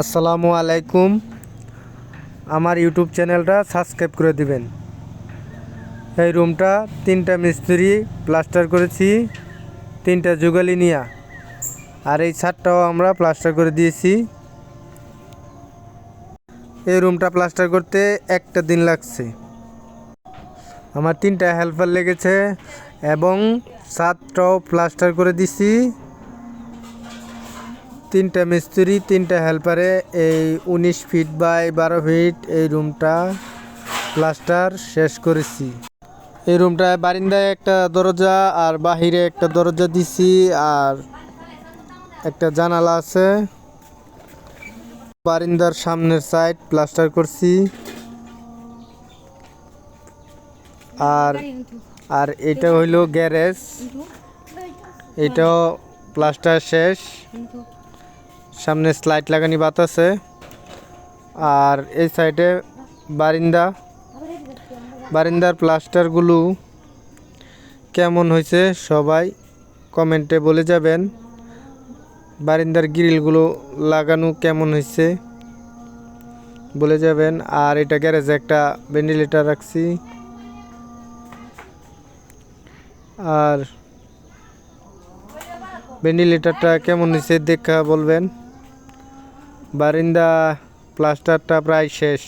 আসসালামু আলাইকুম। আমার ইউটিউব চ্যানেলটা সাবস্ক্রাইব করে দিবেন। এই রুমটা 3টা মিস্ত্রি প্লাস্টার করেছি, 3টা যুগালি নিয়া, আর এই ছাদটাও আমরা প্লাস্টার করে দিয়েছি। এই রুমটা প্লাস্টার করতে একটা দিন লাগছে। আমার 3টা হেল্পার লেগেছে এবং ছাদটাও প্লাস্টার করে দিছি। 3টা মিস্ত্রি 3টা হেল্পারে এই 19 ফিট বাই 12 ফিট এই রুমটা প্লাস্টার শেষ করেছি। এই রুমটায় বারিন্দায় একটা দরজা আর বাহিরে একটা দরজা দিছি, আর একটা জানালা আছে। বারিন্দার সামনের সাইড প্লাস্টার করছি। আর আর এটা হইল গ্যারেজ, এটাও প্লাস্টার শেষ। সামনে স্লাইড লাগানি বাত আছে। আর এই সাইডে বারিন্দার প্লাস্টারগুলো কেমন হয়েছে সবাই কমেন্টে বলে যাবেন। বারিন্দার গ্রিলগুলো লাগানো কেমন হয়েছে বলে যাবেন। আর এটা গ্যারেজে একটা ভেন্টিলেটর রাখছি। আর ভেন্টিলেটরটা কেমন হয়েছে দেখা বলবেন। বারিন্দা প্লাস্টারটা প্রায় শেষ।